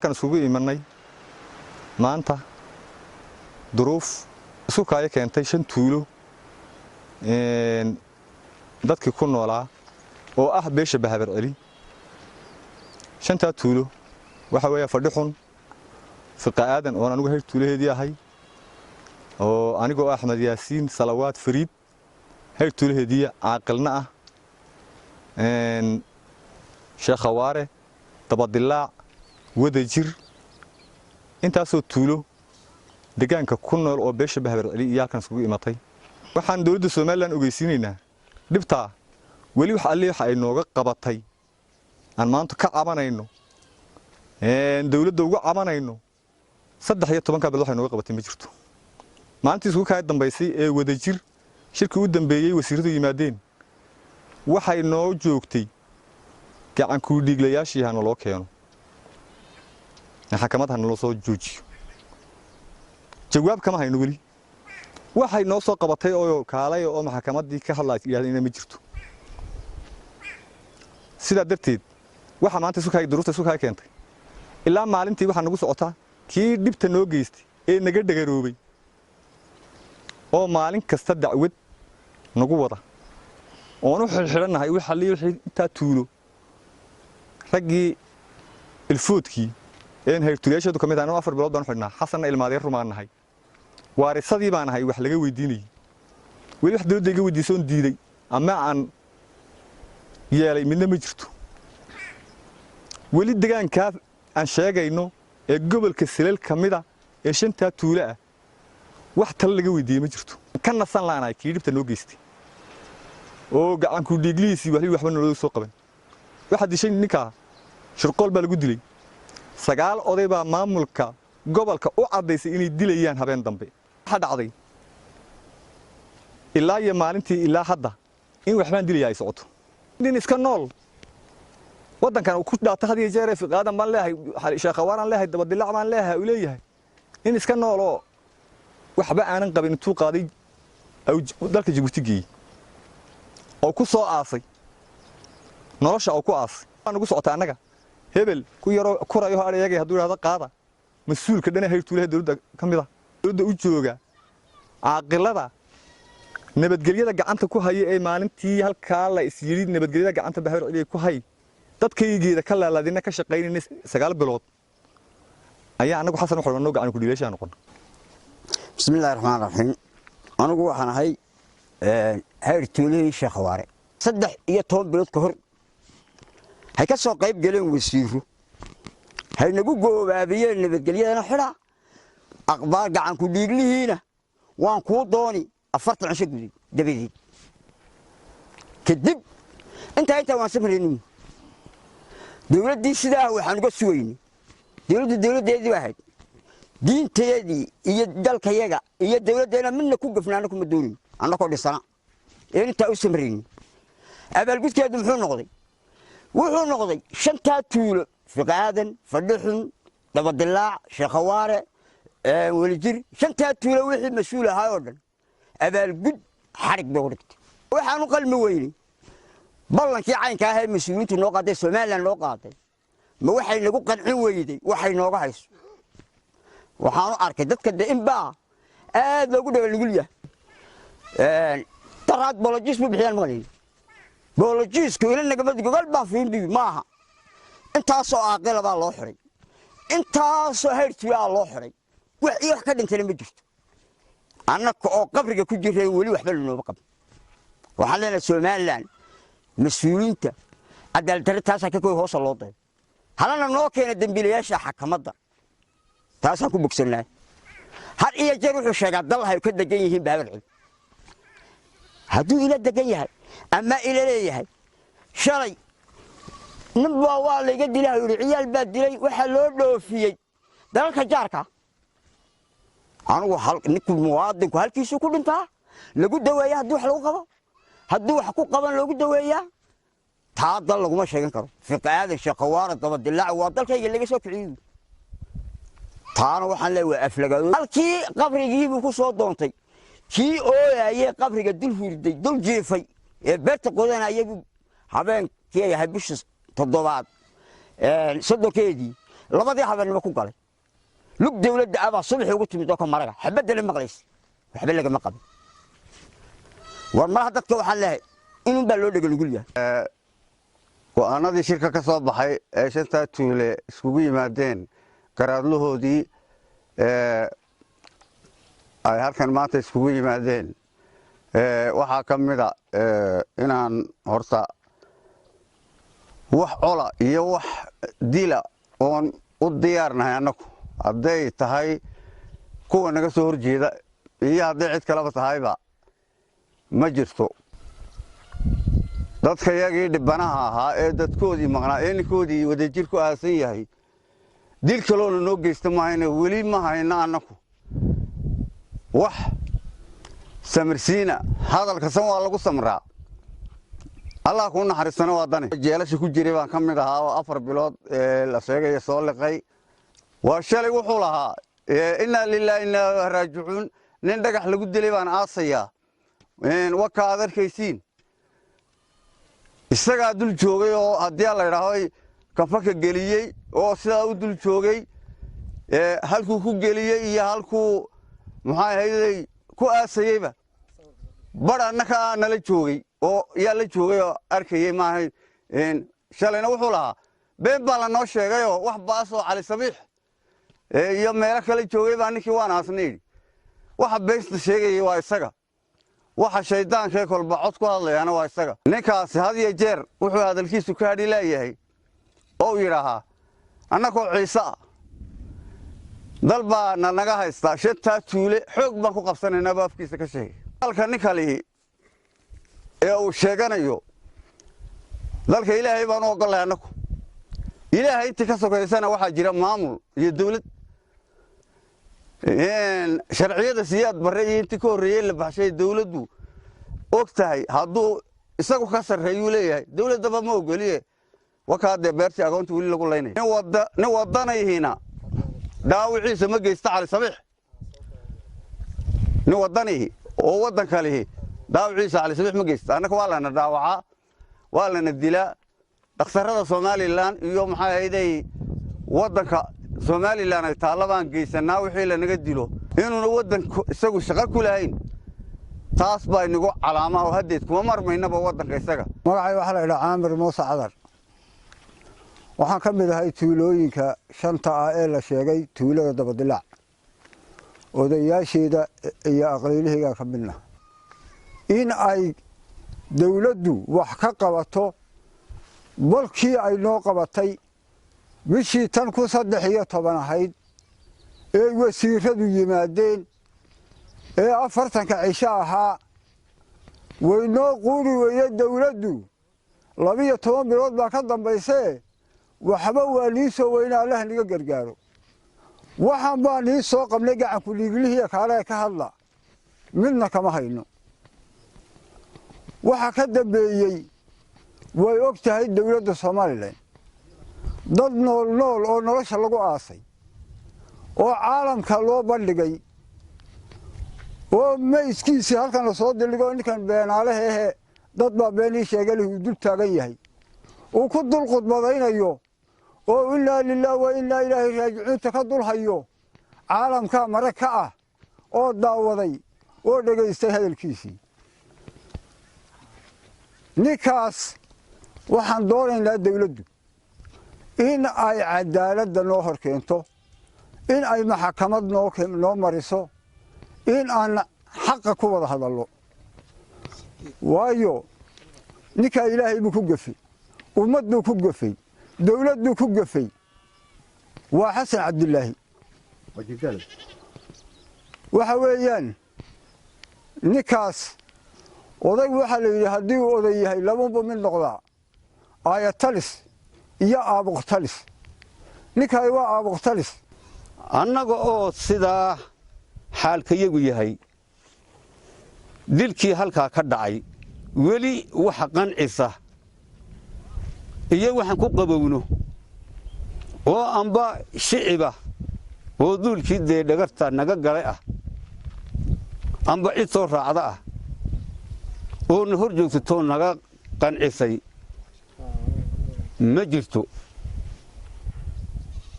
kan isugu imanay maanta duruuf isu kaaya keentay 5 tuulo dadkii ku noolaa oo ah beesha Bahabar Ali 5 tuulo waxa weeye fadhixun fiqa aadan oo anigu heer tuuleedii ahay oo anigu Axmed Yaasiin Salawaad Fariid heer tuuleedii aaqilna ah Sheekh Waare Tabadilaa wadajir intaasoo tuulo deegaanka ku nool oo beesha Bahabar Ali iyaalkan isugu imatay waxaan dawladda Soomaaliland ogeysiinaynaa dhibta wali wax alle waxa ay nooga qabatay aan maanta ka cabanayno dawladda ugu cabanayno 13 bilood waxay nooga qabatay ma jirto maalintii isku ka dambeysay ee wadajir shirkii u dambeeyay wasiiradu yimaadeen waxay noo joogtay gacan ku dhiglayaashii hana loo keeno maxkamadaha loo soo joojiyo jawaab kama hayno wali waxay noo soo qabatay oo kaalay oo maxkamadii ka hadlaysay inay ma jirto sida darteed waxa maanta isu kaay duruufta isu kaay keentay ilaa maalintii waxa nagu socotaa kii dibta noo geystay ee naga dhagaroobay oo maalin kasta dacwad nagu wada oo nu xilxiranahay wixii inta tuulo ragii ilfoodkii een heertuleeshadu kamid ah 4 bilood baan xidhnaa xasanna ilmaadeen rumaanahay waarisadii baan ahay wax laga weydiinay wali wax dawladda iga weydiisoon diiday ama aan yeelay midna ma jirto wali deegaanka aan sheegayno ee gobolka Sileel kamida ee 5 tuulo ah wax tal laga weydiiyay ma jirto kan nasan laanaay kii dibta noo geystay oo gacan ku dhigliisi waxba nolol soo qaban waxa dishay ninka shirqool baa lagu dilay 9 oday baa maamulka gobolka u cadeysay inay dilayaan habeen dambe waxa dhacday ilaa iyo maalintii ilaa hadda in waxbaan dilayay socoto nin iska nool wadankan ku dhaata hadii jeer fiqaadan baan leeyahay Sheekh Waaran leeyahay Dabadilac baan leeyahay u leeyahay in iska nool oo waxba aanan qabin intuu qaaday dalka Djibouti oo ku soo aasay nolosha oo ku aasay aan ugu socota anaga hebel ku yaro kurayo arayagay haduu raada qaada mas'uulka dhana heertuulaha dawladda kamida dawladda u jooga aaqilada nabadgelyada gacanta ku haya ee maalintii halka la isyirid nabadgelyada gacanta Bahabar Ali ku hay dadkaygeeda ka laalaadina ka shaqeynayna 9 bilood ayaa anagu xasan wax walba gacan ku dhiilashay noqon bismillaahir rahmaanir rahiim anigu waxaan ahay heertuulihii Sheekh Waare 13 bilood ka hor hay ka soo qayb galeen wasiiro hay nagu goobaabiyeen nabadgelyada xira aqbaar gacan ku dhiiglihiina waan ku dooni 40 cisho gudub dabadii kadib inta waan sameeyay dawladdii sidaa waxaan uga suugaynay dawladdeedii wahayd diinteedii iyo dalkayaga iyo dawladdeena midna ku gafnaana kuma doonin annagoo dhisana inta u sameeyay abaalgudkeedu wuxuu noqday 5 tuulo fiqaadan fadhixun Dabadilaac Sheekh Waare walijir 5 tuulo wixii mas'uul ahaa oo dhan abaalgud xarig baa dhigtay waxaan u qalmi weynay ballankii caynka ah ee mas'uuliyiintu noo qaaday Soomaaliland loo qaaday ma waxay nagu qancin weyday waxay nooga hayso waxaan u arkay dadka inba aad loogu dhawaanigul yahay taraad bolojis bixiyaan maqlay bolojisku ina nagamad gobol baa fiindi maaha intaasoo aaqila baa loo xiray intaasoo heertiyaa loo xiray wax ka dhintay ma jirto annaka oo qabriga ku jiray wali waxba loo qab waxaan leenahay Soomaaliland mas'uuliyiinta cadaalad taas ka koob hoos loo day halana noo keenay dambiilayaasha xakamadda taas ku bogsanaa har iyo jeer wuxuu sheegay dalahay ka degan yihiin Bahabar Ali haduu ila degan yahay ama ila leeyahay shalay nabwa waa la iga dilay ciyaal baa dilay waxa loo dhoofiyay dalka jaarka anigu ninku muwaadinku halkiisu ku dhintaa lagu daweeyaa hadii wax lagu qabo hadii wax ku qaban lagu daweeyaa taa dal lagu ma sheegan karo fiqaadan Sheekh Waare Dabadilac waa dalkayga laga soo kiciyo taana waxaan leeyahay aflagaado halkii qabrigii ku soo doontay kii ooyay qabriga dul hurday dul jeefay ee beerta qodanayay habeenkii ay habishis toddobaad sodokeedii labadii habeenimo ku galay lug dawladda aba subax ugu timid oo ka maraga xabadda maqlays waxba laga ma qabin war ma dadka waxa leeyahay inuu baa loo dhagal gul yahay go'aanadii shirka ka soo baxay ee shanta tuule iskugu yimaadeen garaadlahoodii ay halkan maanta iskugu yimaadeen waxaa ka mid ah inaan horta wax cola iyo wax dila oon u diyaarnahay annagu hadday tahay kuwa naga soo horjeeda iyo hadday cid kaleba tahayba ma jirto dadka yagii dhibanaha ahaa ee dadkoodii maqnaa ee ninkoodii wadajir ku aasan yahay dil kaloona noo geysta maahayna weli ma hayno annagu wax samirsiina hadalka san waa lagu samraa allah ku naxariistana waa dani jeelasha ku jiray baan ka mid ahaa oo 4 bilood la sheegay soo liqay waa shalay wuxuu lahaa inna lillahi inna ilaihi raaji'uun nin dhagax lagu dilay baan aasaya waka adarkaysiin isaga dul joogay oo hadii la yiraahdo kafaka geliyay oo sida uu dul joogay halkuu ku geliyay iyo halkuu maxay hayday ku aasayayba barannaka nala joogay oo yaa la joogay oo arkayay maahay shalayna wuxuu lahaa been baa la noo sheegay oo wax baas oo cali sabiix iyo meel kale joogay baa ninkii waan aasnay waxa beesta sheegay waa isaga waxa shaydaanka kolba cod ku hadlayana waa isaga ninkaasi had iyo jeer wuxuu hadalkiisu ka hadhi leeyahay oo yiraaha annagoo ciisa dalba naga haysta shanta tuule xoog baan ku qabsanaynaa baafkiisa ka sheegay halka ninkali ee uu sheeganayo dalka ilaahay baan u ogolahay annagu ilaahay inta ka sokaysana waxa jira maamul iyo dawlad sharciyada siyaad bare iyo inta ka horeeyay la baxshay dawladdu ogtahay hadduu isagu ka sarreeyo leeyahay dawladda ma ogoliye wakaade beerti agoonta wali lagu leynay nin wadanayhina daawiciisa ma geysta cali sabiix nin wadanihi oo wadan kale daawiciisa cali sabiix ma geysta annaka waa lana daawaca waa lana dilaa dhakhtarada Soomaaliland iyo maxay hayday wadanka Soomaaliland ay taalabaan geysanaa wixii la naga dilo inuu wadanku isagu shaqo ku lahayn taas baa inagu calaama oo hadeed kuma marmaynaba wadanka isaga magacay waxa la yiraahdaa Aamir Muuse Cadar waxaan ka mid ahay tuulooyinka shanta ah ee la sheegay tuulada Dabadilac odayaasheeda iyo aqliilihiga ka midna in ay dawladdu wax ka qabato balkii ay noo qabatay bishii tan ku 13 ahayd ee wasiiradu yimaadeen ee 40 cisho ahaa waynoo quuri weeye dawladdu 12 bilood baa ka dambaysay waxba waa lii soo weynaa Allah niga gargaaro waxaan baa lii soo qabnay gacan ku dhiiglihiya kaale ka hadla midna kama hayno waxa ka dambeeyay way ogtahay dawladda Soomaaliland dad nool oo nolosha lagu aasay oo caalamka loo bandhigay oo meeskiisa halkan la soo diligo ninkan beenaalaha dad baa beenii sheegay uu dul taagan yahay oo ku dul qodbadaynayo oo inna lillahi wa inna ilaahi raaji'uun ka dul hayo caalamka maraka ah oo daawaday oo dhageystay hadalkiisii nikaas waxaan doonaynaa dawladdu in ay cadaalad noo horkeento in ay maxkamad noo mariso in aan xaq ku wada hadalno waayo ninka ilaahay buu ku gafay ummaddu ku gafay dawladdu ku gafay waa Xasan Cabdullaahi waxa weeyaan nikaas oday waxa la yiri hadii uu oday yahay laba mid noqdaa ayatalis iyo aabuqtalis ninkay waa aabuqtalis annaga oo sida xaalkayagu yahay dilkii halka ka dhacay weli waxa qancisa iyo waxaan ku qabowno oo amba shiciba oo duulkii dhagarta naga galay ah amba cid soo raacda ah oo hor joogto naga qancisay ma jirto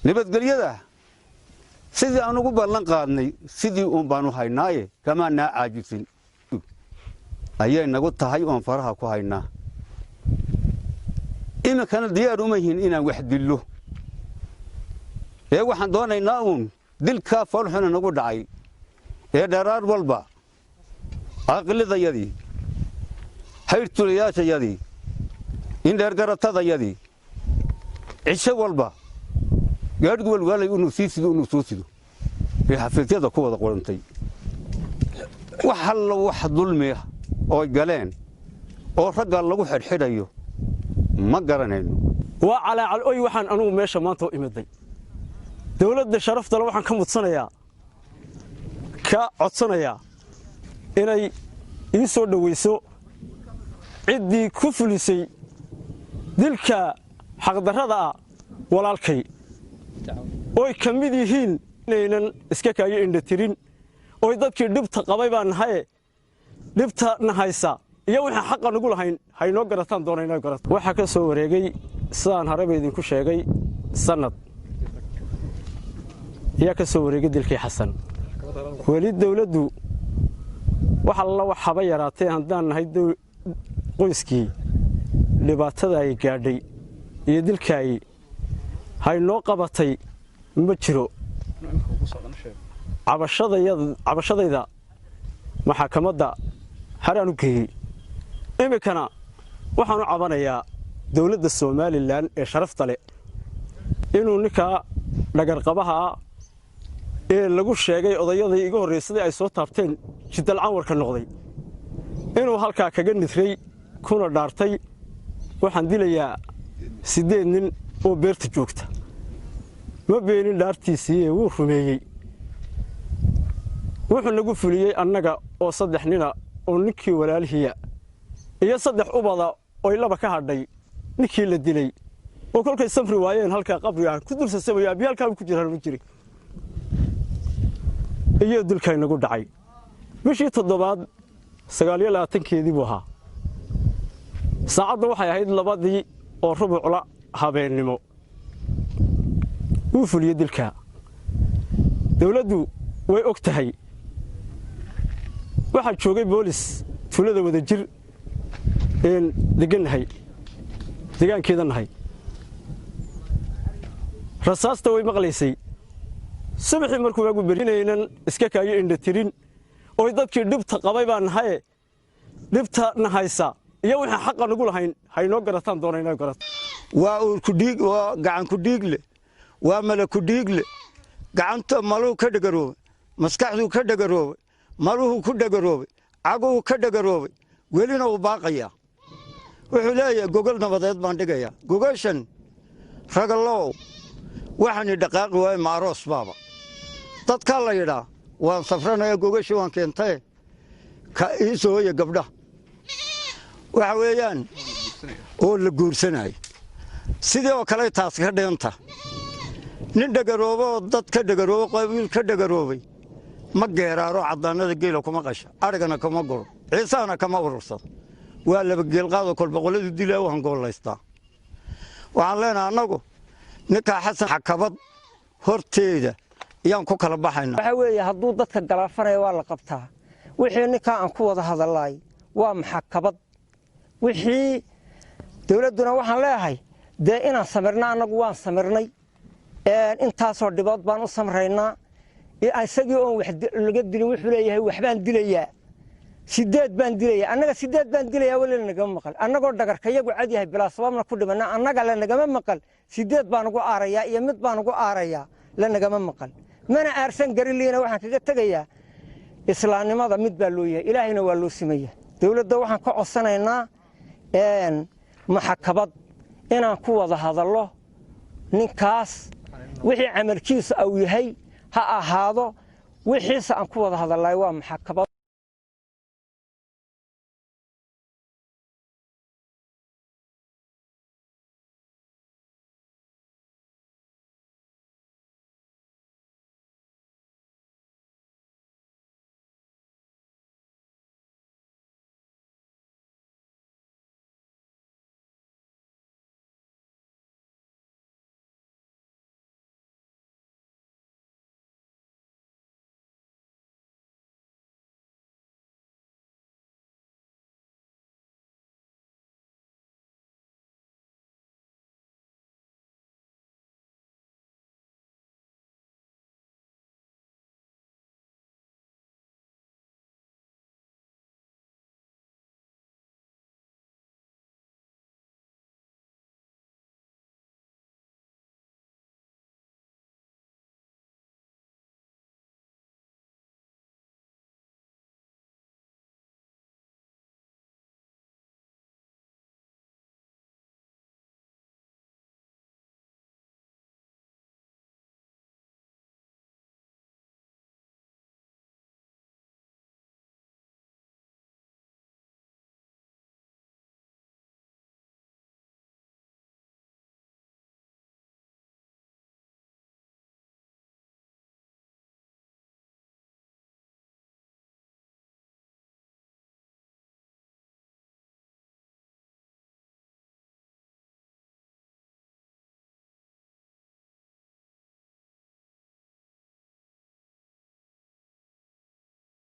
nabadgelyada sidii aan ugu ballan qaadnay sidii uun baanu haynaaye kamaanaa caajisin ayay nagu tahay oon faraha ku haynaa iminkana diyaar uma yihin inaan wax dillo ee waxaan doonaynaa uun dilkaa foolxuna nagu dhacay ee dharaar walba aqlidayadii hayrtulayaashayadii indheergaratadayadii cisho walba gaadhig walwaalay inuu soo sido ee xafiisyada ku wada qorantay wax alla wax dulmiya ooy galeen oo ragga lagu xidhxidhayo ma garanayno waa calaacal oy waxaan anugu meesha maanta u imiday dawladda sharaftale waxaan ka codsanayaa inay ii soo dhowayso ciddii ku fulisay dilka xaqdarrada ah walaalkay oy ka mid yihiin inaynan iska kaayo indhatirin oy dadkii dhibta qabay baan nahaye dhibta nahaysa iyo wixii xaqa nagu lahayn haynoo garataan doonaynaa garata waxaa ka soo wareegay sidaan hareba idinku sheegay sanad ayaa ka soo wareegay dilkii xasan weli dawladdu wax alla wax haba yaraatee haddaan nahay qoyskii dhibaatada ay gaadhay iyo dilkaay haynoo qabatay ma jiro cabashadayda maxakamadda haraan u geeyey iminkana waxaan u cabanayaa dawladda somalilan ee sharafta leh inuu ninkaa dhagarqabaha ee lagu sheegay odayadii iga horraysaday ay soo taabteen jidal canwarka noqday inuu halkaa kaga nidray kuna dhaartay waxaan dilayaa 8 nin oo beerta joogta ma beenin dhaartiisii wuu rumeeyey wuxuu nagu fuliyey annaga oo 3 nina oo ninkii walaalihiya iyo 3 ubada oo laba ka hadhay ninkii la dilay oo kolkay safri waayeen halka qabriga ku dul sasabayaa bi halka ku jiraan ma jiray iyo dilkay nagu dhacay bishii 7 29keedii buu ahaa saacadda waxay ahayd 2 oo rubucla habeennimo wuu fuliyey dilka dawladdu way og tahay waxaa joogay boolis tuulada wada jir degaankeeda nahay rasaasta way maqlaysay subaxii markuu waagu berinaynan iska kaayo indhatirin oo dadkii dhibta qabay baan nahaye dhibta nahaysa iyo wixii xaqa nagu lahayn haynoo garataan doonaynaa garata waa uurku dhiig waa gacan ku dhiigle waa mala ku dhiigle gacanta maluu ka dhagaroobe maskaxdu ka dhagaroobe maluhu ku dhagaroobe caguhu ka dhagaroobe welina uu baaqayaa wuxuu leeyahay gogol nabadeed baan dhigayaa gogashan ragallow waxaani dhaqaaqi waaye maaroos baaba dadkaa la yidhaa waan safranaya gogashi waan keentaye ka ii sooya gabdha waxa weeyaan oo la guursanayo sidii oo kale taas ka dheenta nin dhagaroobo oo dad ka dhagaroobo qabiil ka dhagaroobay ma geeraaro caddaanada geela kuma qasha arigana kama guro ciisaana kama urursado waa laba geelqaadoo kolboqolladu dilaa u hangoolaystaa waxaan leenahay annagu ninkaa xasan xakabad horteeda ayaan ku kala baxaynaa waxa weeye hadduu dadka galaafanaya waa la qabtaa wixii ninkaa aan ku wada hadalaay waa maxakabad wixii dawladduna waxaan leeyahay dee inaan samirna annagu waan samirnay intaasoo dhibood baan u samraynaa isagii oon wax laga dilin wuxuu leeyahay waxbaan dilayaa 8 baan dilayaa annaga 8 baan dilayaa wali nagama maqal annagoo dhagarka iyagu cad yahay bilaa sababna ku dhimana annaga la nagama maqal 8 baan ugu aarayaa iyo mid baan ugu aarayaa la nagama maqal mana aarsan gariliina waxaan kaga tagayaa islaamnimada mid baa loo yahay ilaahayna waa loo simeeyaa dawladda waxaan ka codsanaynaa maxakabad inaan ku wada hadallo ninkaas wixii camalkiisa uu yahay ha ahaado wixiisa aan ku wada hadalay waa maxakabad